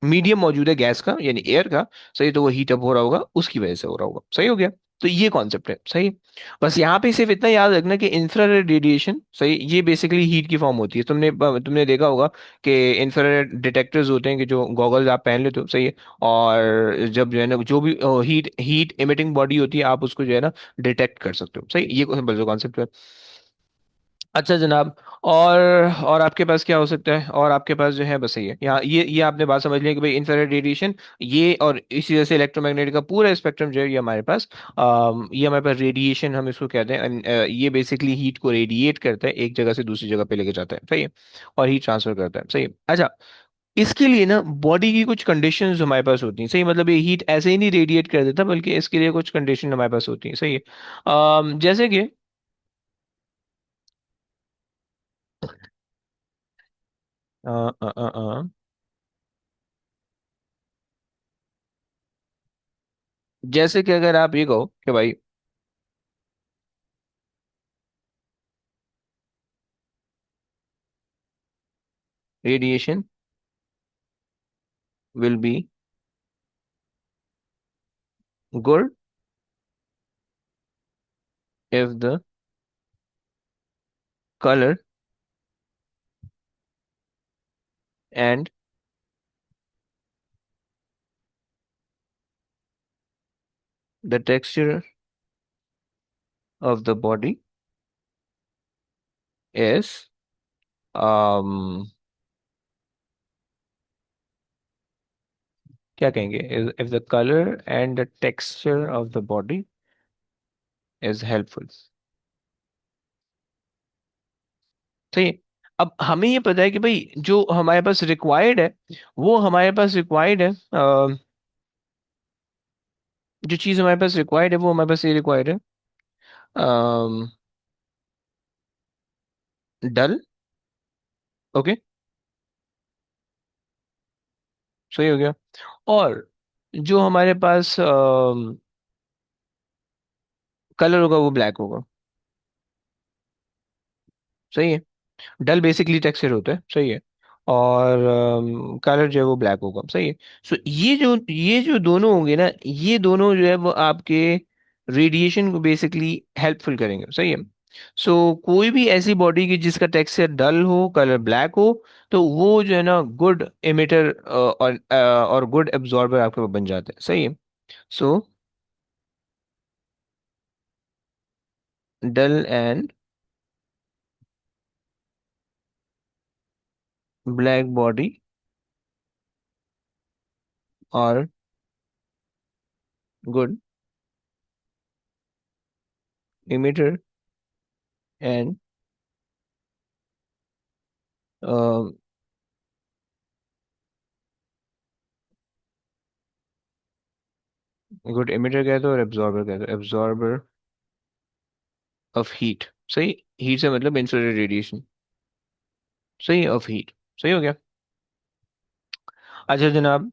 मीडियम मौजूद है गैस का, यानी एयर का, सही। तो वो हीट अप हो रहा होगा, उसकी वजह से हो रहा होगा, सही हो गया। तो ये कॉन्सेप्ट है, सही। बस यहाँ पे सिर्फ इतना याद रखना कि इंफ्रारेड रेडिएशन, सही, ये बेसिकली हीट की फॉर्म होती है। तुमने देखा होगा कि इंफ्रारेड डिटेक्टर्स होते हैं कि जो गॉगल्स आप पहन लेते हो, सही है। और जब जो है ना जो भी हीट हीट इमिटिंग बॉडी होती है, आप उसको जो है ना डिटेक्ट कर सकते हो, सही। ये सिंपल जो कॉन्सेप्ट है। अच्छा जनाब। और और आपके पास क्या हो सकता है, और आपके पास जो है बस यही है यहाँ, ये आपने बात समझ लिया कि भाई इंफ्रारेड रेडिएशन, ये और इसी तरह से इलेक्ट्रोमैग्नेटिक का पूरा स्पेक्ट्रम जो है ये हमारे पास, ये हमारे पास रेडिएशन हम इसको कहते हैं। ये बेसिकली हीट को रेडिएट करता है, एक जगह से दूसरी जगह पे लेके जाता है, सही है, और हीट ट्रांसफर करता है, सही है। अच्छा, इसके लिए ना बॉडी की कुछ कंडीशंस हमारे पास होती हैं, सही, मतलब ये हीट ऐसे ही नहीं रेडिएट कर देता, बल्कि इसके लिए कुछ कंडीशन हमारे पास होती हैं, सही है। जैसे कि अ, अ, अ, अ, जैसे कि अगर आप ये कहो कि भाई radiation will be good if the color and the texture of the body is um क्या कहेंगे, if the color and the texture of the body is helpful, सही है। अब हमें ये पता है कि भाई जो हमारे पास रिक्वायर्ड है, वो हमारे पास रिक्वायर्ड है, जो चीज़ हमारे पास रिक्वायर्ड है वो हमारे पास ये रिक्वायर्ड है, डल, ओके, सही हो गया। और जो हमारे पास कलर होगा वो ब्लैक होगा, सही है। डल बेसिकली टेक्सचर होता है, सही है। और कलर जो है वो ब्लैक होगा, सही है। सो ये जो दोनों होंगे ना, ये दोनों जो है वो आपके रेडिएशन को बेसिकली हेल्पफुल करेंगे, सही है। सो कोई भी ऐसी बॉडी की जिसका टेक्सचर डल हो, कलर ब्लैक हो, तो वो जो है ना गुड एमिटर और गुड एब्जॉर्बर आपके पास बन जाता है, सही है। सो डल एंड ब्लैक बॉडी और good emitter and good emitter कहते हो और एब्जॉर्बर कहते हो, एब्जॉर्बर ऑफ हीट, सही। हीट से मतलब इंफ्रारेड रेडिएशन, सही, ऑफ हीट, सही हो गया। अच्छा जनाब,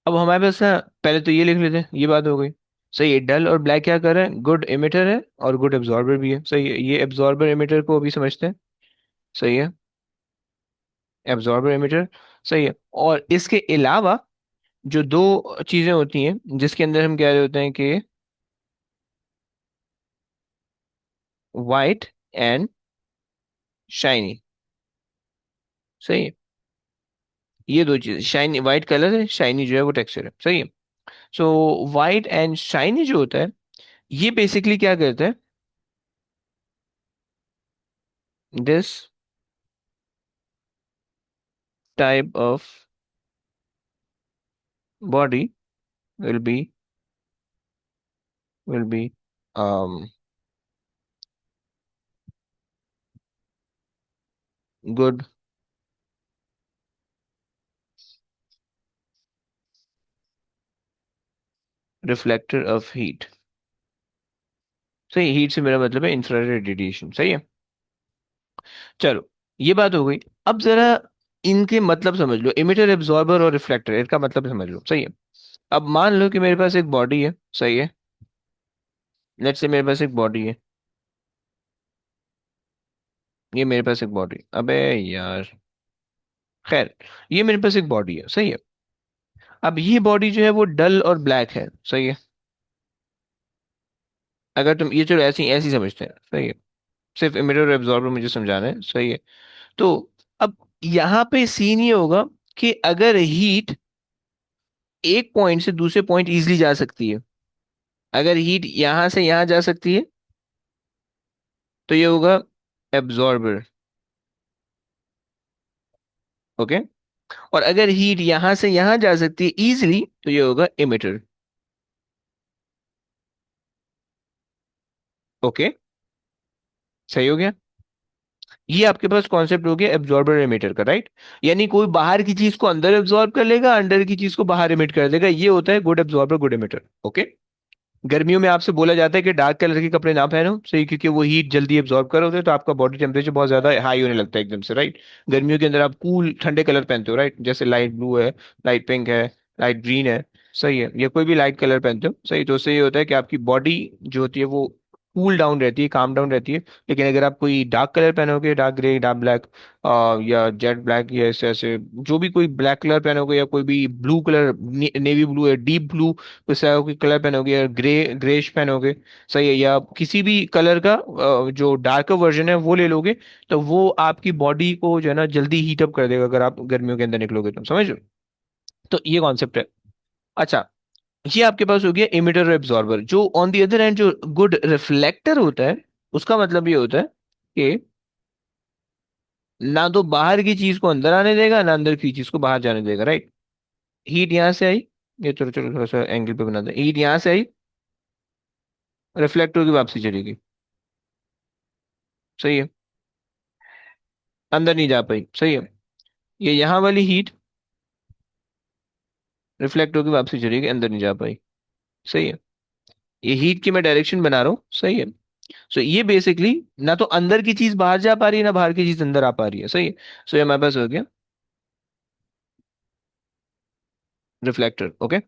अब हमारे पास ना, पहले तो ये लिख लेते हैं, ये बात हो गई, सही है। डल और ब्लैक क्या कर रहे हैं, गुड एमिटर है और गुड एब्जॉर्बर भी है, सही है। ये एब्जॉर्बर एमिटर को अभी समझते हैं, सही है, एब्जॉर्बर एमिटर, सही है। और इसके अलावा जो दो चीजें होती हैं जिसके अंदर हम कह रहे होते हैं कि वाइट एंड शाइनी, सही है। ये दो चीज, शाइनी वाइट कलर है, शाइनी जो है वो टेक्सचर है, सही है। सो वाइट एंड शाइनी जो होता है, ये बेसिकली क्या करता है, this type of body will be will be good reflector of heat, सही। हीट से मेरा मतलब है इंफ्रारेड रेडिएशन, सही है। चलो, ये बात हो गई। अब जरा इनके मतलब समझ लो, इमिटर, एब्जॉर्बर और रिफ्लेक्टर, इनका मतलब समझ लो, सही है। अब मान लो कि मेरे पास एक बॉडी है, सही है। लेट्स से मेरे पास एक बॉडी है, ये मेरे पास एक बॉडी, अबे यार, खैर, ये मेरे पास एक बॉडी है, सही है। अब ये बॉडी जो है वो डल और ब्लैक है, सही है। अगर तुम ये, चलो ऐसी ऐसी समझते हैं, सही है। सिर्फ इमिटर और एब्जॉर्बर मुझे समझाना है, सही है। तो अब यहाँ पे सीन ये होगा कि अगर हीट एक पॉइंट से दूसरे पॉइंट इजीली जा सकती है, अगर हीट यहाँ से यहाँ जा सकती है, तो ये होगा एब्जॉर्बर। ओके। और अगर हीट यहां से यहां जा सकती है इजिली तो ये होगा इमिटर। ओके। सही हो गया। ये आपके पास कॉन्सेप्ट हो गया एब्जॉर्बर एमिटर का, राइट। यानी कोई बाहर की चीज को अंदर एब्जॉर्ब कर लेगा, अंदर की चीज को बाहर एमिट कर देगा, ये होता है good absorber good emitter. Okay. गर्मियों में आपसे बोला जाता है कि डार्क कलर के कपड़े ना पहनो, सही, क्योंकि वो हीट जल्दी एब्जॉर्ब करोगे तो आपका बॉडी टेम्परेचर बहुत ज्यादा हाई होने लगता है एकदम से, राइट। गर्मियों के अंदर आप कूल ठंडे कलर पहनते हो, राइट, जैसे लाइट ब्लू है, लाइट पिंक है, लाइट ग्रीन है, सही है, या कोई भी लाइट कलर पहनते हो, सही। तो उससे ये होता है कि आपकी बॉडी जो होती है वो कूल डाउन रहती है, काम डाउन रहती है। लेकिन अगर आप कोई डार्क कलर पहनोगे, डार्क ग्रे, डार्क ब्लैक, या जेट ब्लैक, या ऐसे ऐसे जो भी कोई ब्लैक कलर पहनोगे, या कोई भी ब्लू कलर, नेवी ब्लू है, डीप ब्लू, उस तरह की कलर पहनोगे, या ग्रेश पहनोगे, सही है, या किसी भी कलर का जो डार्कर वर्जन है वो ले लोगे, तो वो आपकी बॉडी को जो है ना जल्दी हीट अप कर देगा अगर आप गर्मियों के अंदर निकलोगे तो, समझ रहे हो? तो ये कॉन्सेप्ट है। अच्छा, ये आपके पास हो गया इमिटर और एब्जॉर्बर। जो ऑन दी अदर हैंड जो गुड रिफ्लेक्टर होता है, उसका मतलब ये होता है कि ना तो बाहर की चीज को अंदर आने देगा, ना अंदर की चीज को बाहर जाने देगा, राइट। हीट यहां से आई, ये चलो चलो थोड़ा सा एंगल पे बना दे, हीट यहां से आई, रिफ्लेक्ट होगी, वापसी चलेगी, सही है, अंदर नहीं जा पाई, सही है। ये यहाँ वाली हीट रिफ्लेक्ट होकर वापसी चली गई, अंदर नहीं जा पाई, सही है। ये हीट की मैं डायरेक्शन बना रहा हूँ, सही है। सो ये बेसिकली ना तो अंदर की चीज बाहर जा पा रही है, ना बाहर की चीज अंदर आ पा रही है, सही है। सो ये हमारे पास हो गया रिफ्लेक्टर। ओके।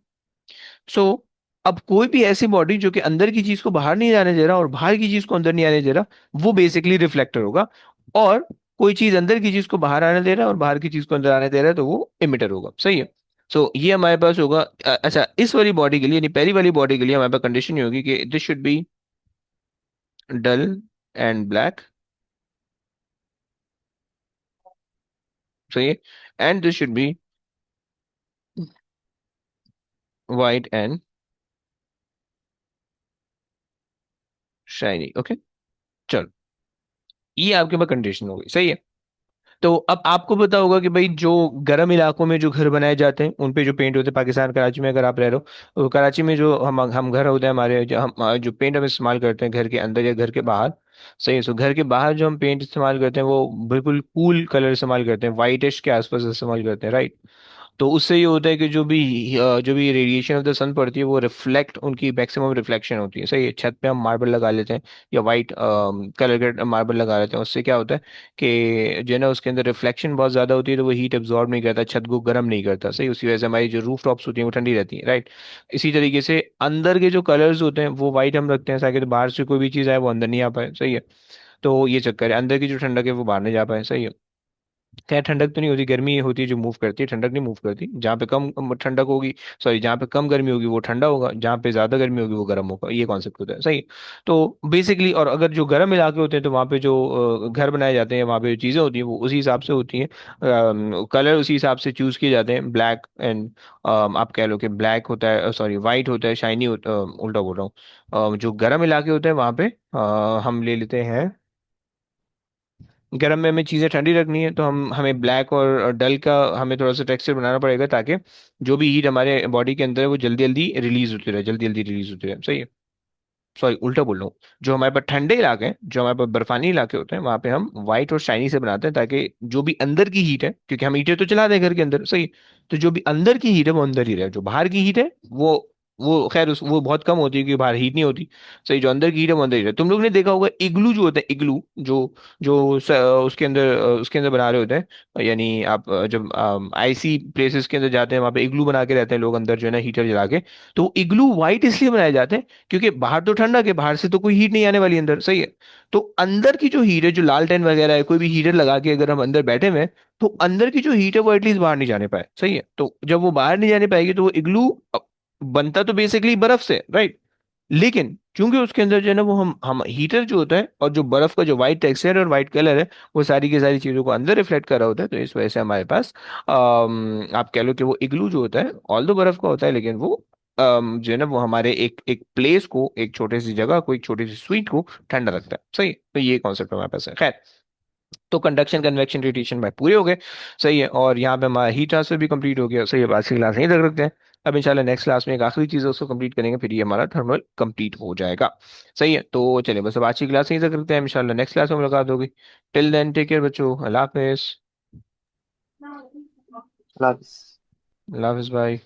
सो अब कोई भी ऐसी बॉडी जो कि अंदर की चीज को बाहर नहीं जाने दे रहा और बाहर की चीज को अंदर नहीं आने दे रहा, वो बेसिकली रिफ्लेक्टर होगा। और कोई चीज अंदर की चीज को बाहर आने दे रहा है और बाहर की चीज को अंदर आने दे रहा है तो वो इमिटर होगा, सही है। सो ये हमारे पास होगा अच्छा, इस वाली बॉडी के लिए, यानी पहली वाली बॉडी के लिए हमारे पास कंडीशन ये होगी कि this should be dull and black, सही है, and this should be white and shiny. Okay. चलो, ये आपके पास कंडीशन हो गई, सही है। तो अब आपको पता होगा कि भाई जो गर्म इलाकों में जो घर बनाए जाते हैं उन पे जो पेंट होते हैं, पाकिस्तान कराची में अगर आप रह रहे हो तो कराची में जो हम घर होते हैं हमारे, जो हम जो पेंट हम इस्तेमाल करते हैं घर के अंदर या घर के बाहर, सही है। सो घर के बाहर जो हम पेंट इस्तेमाल करते हैं वो बिल्कुल कूल कलर इस्तेमाल करते हैं, वाइटिश के आसपास इस्तेमाल करते हैं, राइट। तो उससे ये होता है कि जो भी रेडिएशन ऑफ द सन पड़ती है वो रिफ्लेक्ट, उनकी मैक्सिमम रिफ्लेक्शन होती है, सही है। छत पे हम मार्बल लगा लेते हैं या वाइट कलर के मार्बल लगा लेते हैं, उससे क्या होता है कि जो है ना उसके अंदर रिफ्लेक्शन बहुत ज्यादा होती है, तो वो हीट एब्जॉर्ब नहीं करता, छत को गर्म नहीं करता, सही। उसी वजह से हमारी जो रूफ टॉप्स होती हैं वो ठंडी रहती है, राइट। इसी तरीके से अंदर के जो कलर्स होते हैं वो वाइट हम रखते हैं ताकि तो बाहर से कोई भी चीज़ आए वो अंदर नहीं आ पाए, सही है। तो ये चक्कर है, अंदर की जो ठंडक है वो बाहर नहीं जा पाए, सही है। खैर ठंडक तो नहीं होती, गर्मी होती है जो मूव करती है, ठंडक नहीं मूव करती। जहाँ पे कम ठंडक होगी, सॉरी, जहाँ पे कम गर्मी होगी वो ठंडा होगा, जहाँ पे ज्यादा गर्मी होगी वो गर्म होगा, ये कॉन्सेप्ट होता है, सही। तो बेसिकली, और अगर जो गर्म इलाके होते हैं तो वहाँ पे जो घर बनाए जाते हैं, वहाँ पे जो चीज़ें होती हैं वो उसी हिसाब से होती हैं, कलर उसी हिसाब से चूज किए जाते हैं, ब्लैक एंड आप कह लो कि ब्लैक होता है, सॉरी वाइट होता है, शाइनी होता, उल्टा बोल रहा हूँ। जो गर्म इलाके होते हैं वहाँ पे हम ले लेते हैं, गर्म में हमें चीज़ें ठंडी रखनी है तो हमें ब्लैक और डल का हमें थोड़ा सा टेक्सचर बनाना पड़ेगा ताकि जो भी हीट हमारे बॉडी के अंदर है वो जल्दी जल्दी रिलीज होती रहे, जल्दी जल्दी रिलीज होती रहे, सही है। सॉरी, उल्टा बोल रहा हूँ। जो हमारे पास ठंडे इलाके हैं, जो हमारे पास बर्फानी इलाके होते हैं, वहां पे हम व्हाइट और शाइनी से बनाते हैं ताकि जो भी अंदर की हीट है, क्योंकि हम हीटर तो चला दें घर के अंदर, सही। तो जो भी अंदर की हीट है वो अंदर ही रहे, जो बाहर की हीट है वो खैर वो बहुत कम होती है क्योंकि बाहर हीट नहीं होती, सही। जो अंदर की हीट है वो अंदर ही रहे। तुम लोग ने देखा होगा इग्लू जो होता है, इग्लू जो जो उसके अंदर बना रहे होते हैं, यानी आप जब आईसी प्लेसेस के अंदर जाते हैं वहां पे इग्लू बना के रहते हैं लोग अंदर जो है ना हीटर जला के। तो इग्लू व्हाइट इसलिए बनाए जाते हैं क्योंकि बाहर तो ठंडा के, बाहर से तो कोई हीट नहीं आने वाली अंदर, सही है। तो अंदर की जो हीट है, जो लालटेन वगैरह है, कोई भी हीटर लगा के अगर हम अंदर बैठे हुए हैं तो अंदर की जो हीट है वो एटलीस्ट बाहर नहीं जाने पाए, सही है। तो जब वो बाहर नहीं जाने पाएगी तो वो इग्लू बनता तो बेसिकली बर्फ से, राइट। लेकिन चूंकि उसके अंदर जो है ना वो हम हीटर जो होता है और जो बर्फ का जो व्हाइट टेक्सचर और व्हाइट कलर है वो सारी की सारी चीजों को अंदर रिफ्लेक्ट कर रहा होता है, तो इस वजह से हमारे पास आप कह लो कि वो इग्लू जो होता है ऑल दो बर्फ का होता है लेकिन वो जो है ना वो हमारे एक एक प्लेस को, एक छोटे सी जगह को, एक छोटी सी स्वीट को ठंडा रखता है। सही है? तो ये कॉन्सेप्ट हमारे पास है। खैर, तो कंडक्शन, कन्वेक्शन, रेडिएशन भाई पूरे हो गए। सही है, और यहाँ पे हमारा हीट ट्रांसफर भी कंप्लीट हो गया। सही है, आज की क्लास यहीं तक रखते हैं। अब इंशाल्लाह नेक्स्ट क्लास में एक आखिरी चीज़ है, उसको कंप्लीट करेंगे, फिर ये हमारा थर्मल कंप्लीट हो जाएगा। सही है, तो चलिए बस अब आज की क्लास यहीं तक रखते हैं, इंशाल्लाह नेक्स्ट क्लास में मुलाकात होगी। टिल देन टेक केयर बच्चों, अल्लाह हाफिज़।
प्लस
अल्लाह हाफिज़ भाई।